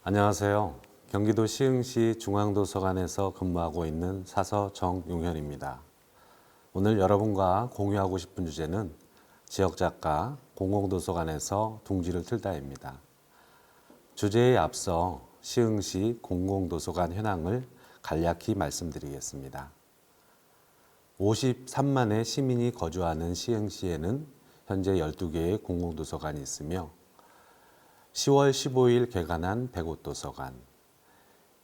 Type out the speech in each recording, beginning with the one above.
안녕하세요. 경기도 시흥시 중앙도서관에서 근무하고 있는 사서 정용현입니다. 오늘 여러분과 공유하고 싶은 주제는 지역작가 공공도서관에서 둥지를 틀다입니다. 주제에 앞서 시흥시 공공도서관 현황을 간략히 말씀드리겠습니다. 53만의 시민이 거주하는 시흥시에는 현재 12개의 공공도서관이 있으며 10월 15일 개관한 백옷도서관,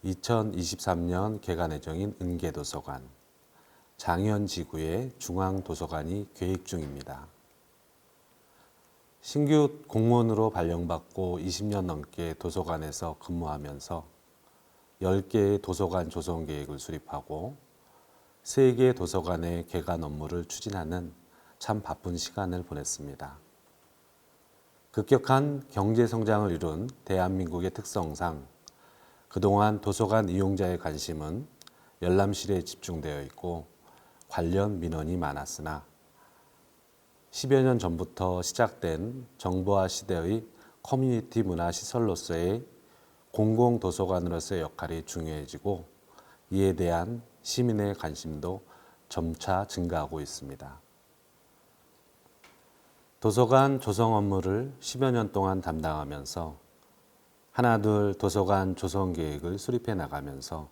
2023년 개관 예정인 은계도서관, 장현지구의 중앙도서관이 계획 중입니다. 신규 공무원으로 발령받고 20년 넘게 도서관에서 근무하면서 10개의 도서관 조성 계획을 수립하고 3개 도서관의 개관 업무를 추진하는 참 바쁜 시간을 보냈습니다. 급격한 경제 성장을 이룬 대한민국의 특성상 그동안 도서관 이용자의 관심은 열람실에 집중되어 있고 관련 민원이 많았으나 10여 년 전부터 시작된 정보화 시대의 커뮤니티 문화 시설로서의 공공도서관으로서의 역할이 중요해지고 이에 대한 시민의 관심도 점차 증가하고 있습니다. 도서관 조성 업무를 10여 년 동안 담당하면서 하나둘 도서관 조성 계획을 수립해 나가면서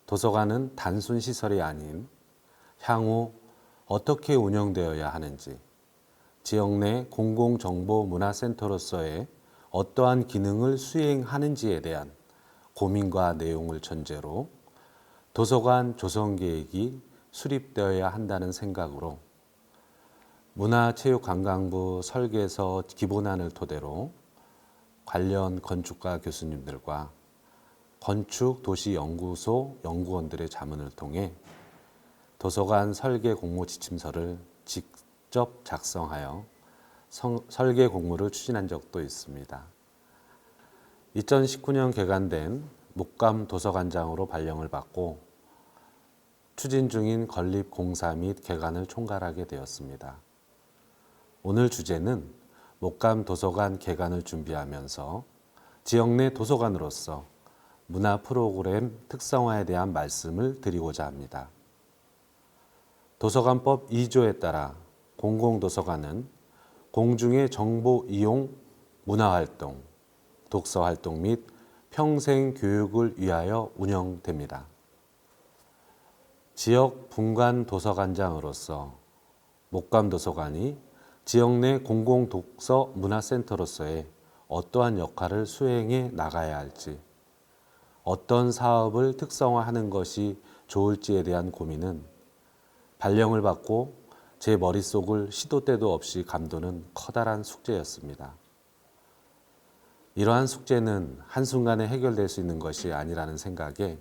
도서관은 단순 시설이 아닌 향후 어떻게 운영되어야 하는지, 지역 내 공공정보문화센터로서의 어떠한 기능을 수행하는지에 대한 고민과 내용을 전제로 도서관 조성 계획이 수립되어야 한다는 생각으로 문화체육관광부 설계서 기본안을 토대로 관련 건축가 교수님들과 건축도시연구소 연구원들의 자문을 통해 도서관 설계 공모 지침서를 직접 작성하여 설계 공모를 추진한 적도 있습니다. 2019년 개관된 목감도서관장으로 발령을 받고 추진 중인 건립공사 및 개관을 총괄하게 되었습니다. 오늘 주제는 목감도서관 개관을 준비하면서 지역 내 도서관으로서 문화 프로그램 특성화에 대한 말씀을 드리고자 합니다. 도서관법 2조에 따라 공공도서관은 공중의 정보 이용, 문화활동, 독서활동 및 평생교육을 위하여 운영됩니다. 지역 분관도서관장으로서 목감도서관이 지역 내 공공독서 문화센터로서의 어떠한 역할을 수행해 나가야 할지, 어떤 사업을 특성화하는 것이 좋을지에 대한 고민은 발령을 받고 제 머릿속을 시도 때도 없이 감도는 커다란 숙제였습니다. 이러한 숙제는 한순간에 해결될 수 있는 것이 아니라는 생각에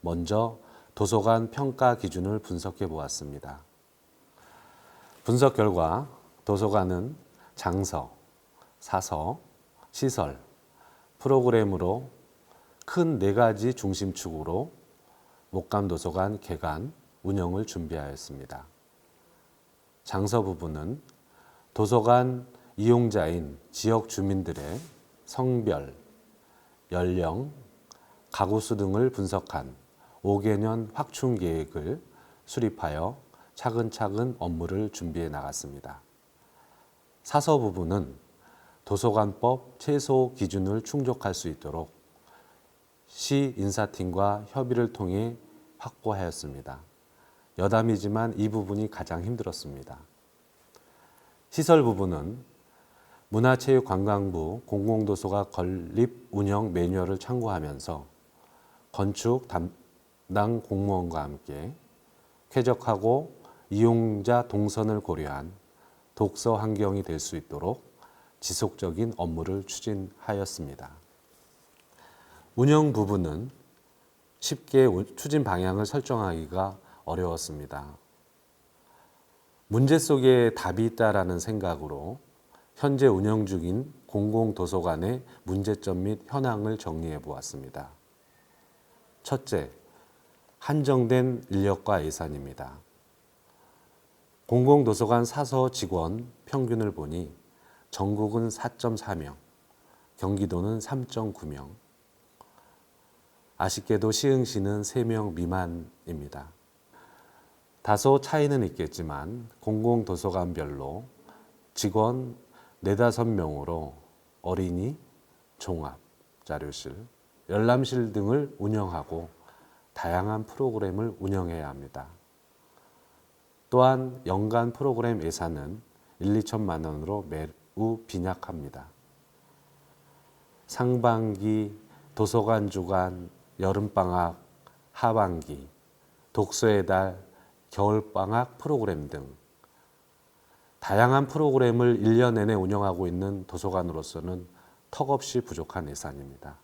먼저 도서관 평가 기준을 분석해 보았습니다. 분석 결과 도서관은 장서, 사서, 시설, 프로그램으로 큰 4가지 중심축으로 목감도서관 개관, 운영을 준비하였습니다. 장서 부분은 도서관 이용자인 지역 주민들의 성별, 연령, 가구수 등을 분석한 5개년 확충 계획을 수립하여 차근차근 업무를 준비해 나갔습니다. 사서 부분은 도서관법 최소 기준을 충족할 수 있도록 시 인사팀과 협의를 통해 확보하였습니다. 여담이지만 이 부분이 가장 힘들었습니다. 시설 부분은 문화체육관광부 공공도서관 건립 운영 매뉴얼을 참고하면서 건축 담당 공무원과 함께 쾌적하고 이용자 동선을 고려한 독서 환경이 될 수 있도록 지속적인 업무를 추진하였습니다. 운영 부분은 쉽게 추진 방향을 설정하기가 어려웠습니다. 문제 속에 답이 있다라는 생각으로 현재 운영 중인 공공도서관의 문제점 및 현황을 정리해 보았습니다. 첫째, 한정된 인력과 예산입니다. 공공도서관 사서 직원 평균을 보니 전국은 4.4명, 경기도는 3.9명, 아쉽게도 시흥시는 3명 미만입니다. 다소 차이는 있겠지만 공공도서관별로 직원 4~5명으로 어린이, 종합, 자료실, 열람실 등을 운영하고 다양한 프로그램을 운영해야 합니다. 또한 연간 프로그램 예산은 1~2천만 원으로 매우 빈약합니다. 상반기, 도서관 주간, 여름방학, 하반기, 독서의 달, 겨울방학 프로그램 등 다양한 프로그램을 1년 내내 운영하고 있는 도서관으로서는 턱없이 부족한 예산입니다.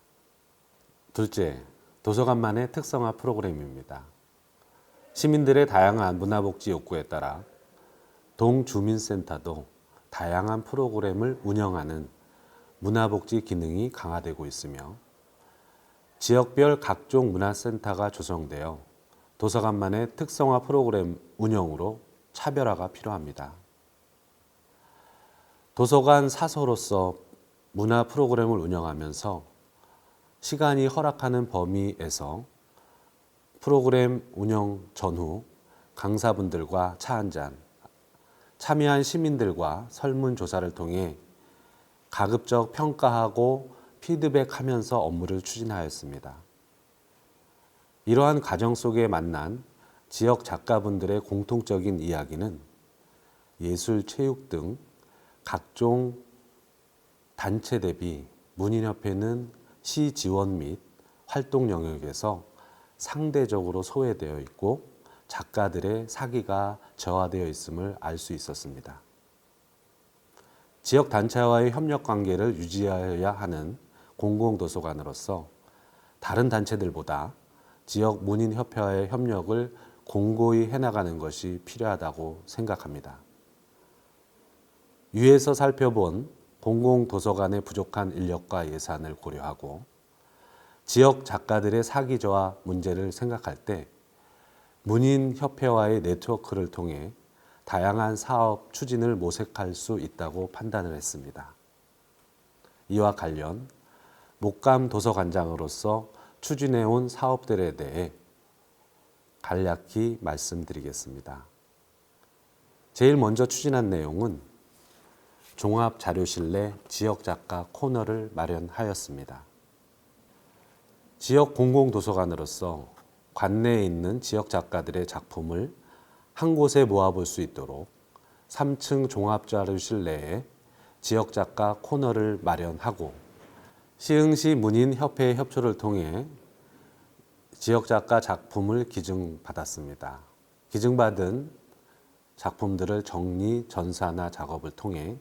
둘째, 도서관만의 특성화 프로그램입니다. 시민들의 다양한 문화복지 욕구에 따라 동주민센터도 다양한 프로그램을 운영하는 문화복지 기능이 강화되고 있으며 지역별 각종 문화센터가 조성되어 도서관만의 특성화 프로그램 운영으로 차별화가 필요합니다. 도서관 사서로서 문화 프로그램을 운영하면서 시간이 허락하는 범위에서 프로그램 운영 전후 강사분들과 차 한잔, 참여한 시민들과 설문조사를 통해 가급적 평가하고 피드백하면서 업무를 추진하였습니다. 이러한 과정 속에 만난 지역 작가분들의 공통적인 이야기는 예술, 체육 등 각종 단체 대비 문인협회는 시 지원 및 활동 영역에서 상대적으로 소외되어 있고 작가들의 사기가 저하되어 있음을 알 수 있었습니다. 지역 단체와의 협력 관계를 유지해야 하는 공공도서관으로서 다른 단체들보다 지역 문인협회와의 협력을 공고히 해나가는 것이 필요하다고 생각합니다. 위에서 살펴본 공공도서관의 부족한 인력과 예산을 고려하고 지역 작가들의 사기 저하 문제를 생각할 때 문인협회와의 네트워크를 통해 다양한 사업 추진을 모색할 수 있다고 판단을 했습니다. 이와 관련 목감 도서관장으로서 추진해온 사업들에 대해 간략히 말씀드리겠습니다. 제일 먼저 추진한 내용은 종합자료실 내 지역작가 코너를 마련하였습니다. 지역 공공도서관으로서 관내에 있는 지역작가들의 작품을 한 곳에 모아볼 수 있도록 3층 종합자료실 내에 지역작가 코너를 마련하고 시흥시 문인협회의 협조를 통해 지역작가 작품을 기증받았습니다. 기증받은 작품들을 정리, 전산화 작업을 통해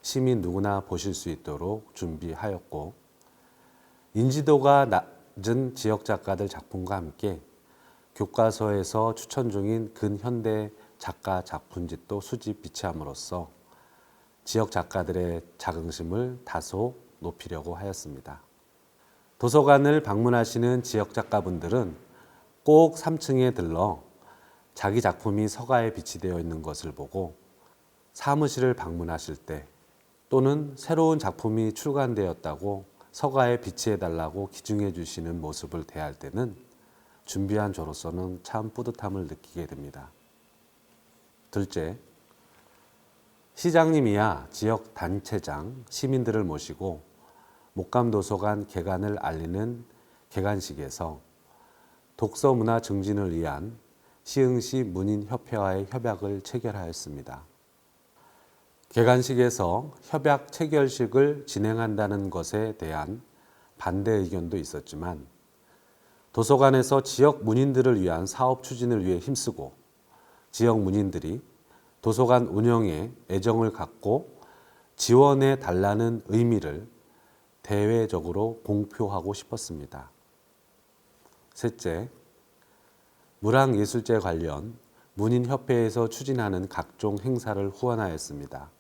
시민 누구나 보실 수 있도록 준비하였고 인지도가 낮은 지역작가들 작품과 함께 교과서에서 추천 중인 근현대 작가 작품집도 수집 비치함으로써 지역 작가들의 자긍심을 다소 높이려고 하였습니다. 도서관을 방문하시는 지역 작가분들은 꼭 3층에 들러 자기 작품이 서가에 비치되어 있는 것을 보고 사무실을 방문하실 때 또는 새로운 작품이 출간되었다고 서가에 비치해달라고 기증해 주시는 모습을 대할 때는 준비한 저로서는 참 뿌듯함을 느끼게 됩니다. 둘째, 시장님이야 지역 단체장, 시민들을 모시고 목감도서관 개관을 알리는 개관식에서 독서문화 증진을 위한 시흥시 문인협회와의 협약을 체결하였습니다. 개관식에서 협약 체결식을 진행한다는 것에 대한 반대 의견도 있었지만 도서관에서 지역 문인들을 위한 사업 추진을 위해 힘쓰고 지역 문인들이 도서관 운영에 애정을 갖고 지원해 달라는 의미를 대외적으로 공표하고 싶었습니다. 셋째, 문학예술제 관련 문인협회에서 추진하는 각종 행사를 후원하였습니다.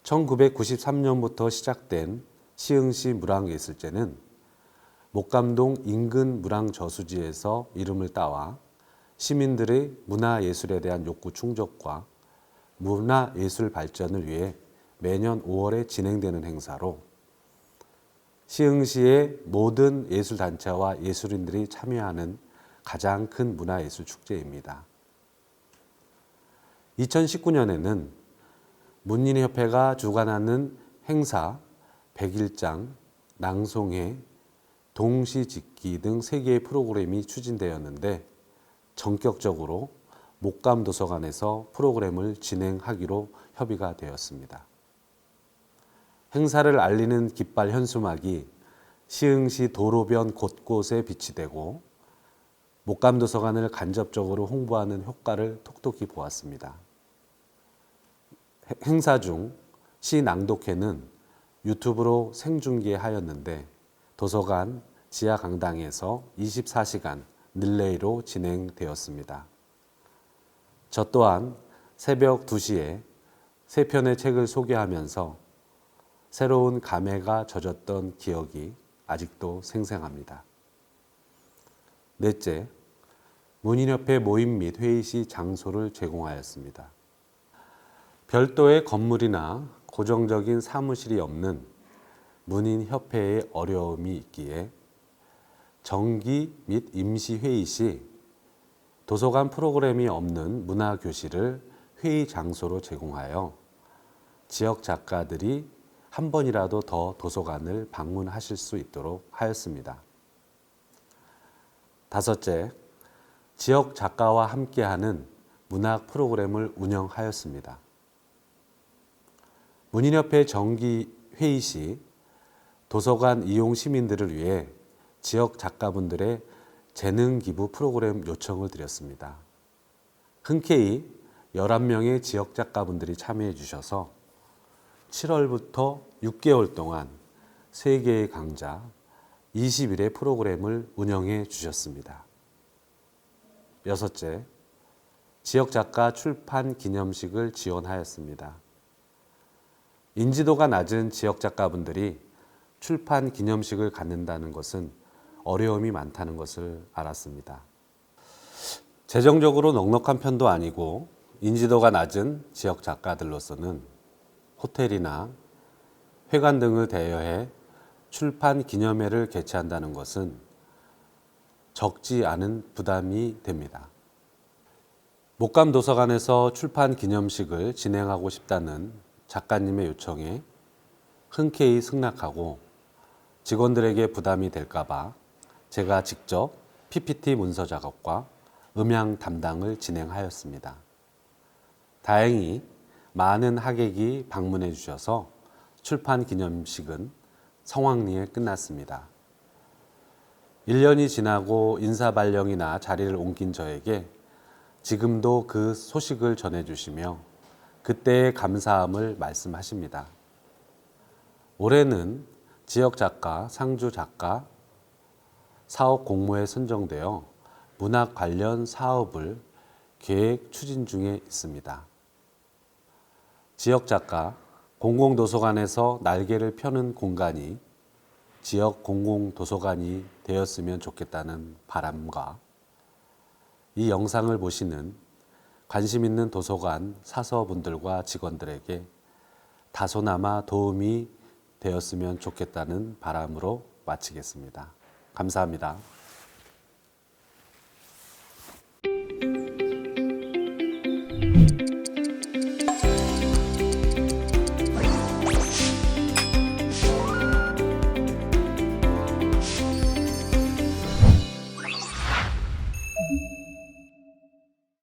1993년부터 시작된 시흥시 문학예술제는 목감동 인근 문학저수지에서 이름을 따와 시민들의 문화예술에 대한 욕구 충족과 문화예술 발전을 위해 매년 5월에 진행되는 행사로 시흥시의 모든 예술단체와 예술인들이 참여하는 가장 큰 문화예술 축제입니다. 2019년에는 문인협회가 주관하는 행사, 백일장, 낭송회, 동시짓기 등 3개의 프로그램이 추진되었는데 전격적으로 목감도서관에서 프로그램을 진행하기로 협의가 되었습니다. 행사를 알리는 깃발 현수막이 시흥시 도로변 곳곳에 비치되고 목감도서관을 간접적으로 홍보하는 효과를 톡톡히 보았습니다. 행사 중 시낭독회는 유튜브로 생중계하였는데 도서관 지하 강당에서 24시간 릴레이로 진행되었습니다. 저 또한 새벽 2시에 3편의 책을 소개하면서 새로운 감회가 젖었던 기억이 아직도 생생합니다. 넷째, 문인협회 모임 및 회의 시 장소를 제공하였습니다. 별도의 건물이나 고정적인 사무실이 없는 문인협회의 어려움이 있기에 정기 및 임시 회의 시 도서관 프로그램이 없는 문화교실을 회의 장소로 제공하여 지역 작가들이 한 번이라도 더 도서관을 방문하실 수 있도록 하였습니다. 다섯째, 지역 작가와 함께하는 문학 프로그램을 운영하였습니다. 문인협회 정기 회의 시 도서관 이용 시민들을 위해 지역 작가분들의 재능 기부 프로그램 요청을 드렸습니다. 흔쾌히 11명의 지역 작가분들이 참여해 주셔서 7월부터 6개월 동안 3개의 강좌, 20일의 프로그램을 운영해 주셨습니다. 여섯째, 지역 작가 출판 기념식을 지원하였습니다. 인지도가 낮은 지역 작가분들이 출판 기념식을 갖는다는 것은 어려움이 많다는 것을 알았습니다. 재정적으로 넉넉한 편도 아니고 인지도가 낮은 지역 작가들로서는 호텔이나 회관 등을 대여해 출판 기념회를 개최한다는 것은 적지 않은 부담이 됩니다. 목감도서관에서 출판 기념식을 진행하고 싶다는 작가님의 요청에 흔쾌히 승낙하고 직원들에게 부담이 될까봐 제가 직접 PPT 문서 작업과 음향 담당을 진행하였습니다. 다행히 많은 하객이 방문해 주셔서 출판 기념식은 성황리에 끝났습니다. 1년이 지나고 인사발령이나 자리를 옮긴 저에게 지금도 그 소식을 전해주시며 그때의 감사함을 말씀하십니다. 올해는 지역 작가, 상주 작가 사업 공모에 선정되어 문학 관련 사업을 계획 추진 중에 있습니다. 지역 작가, 공공도서관에서 날개를 펴는 공간이 지역 공공도서관이 되었으면 좋겠다는 바람과 이 영상을 보시는 관심 있는 도서관 사서분들과 직원들에게 다소나마 도움이 되었으면 좋겠다는 바람으로 마치겠습니다. 감사합니다.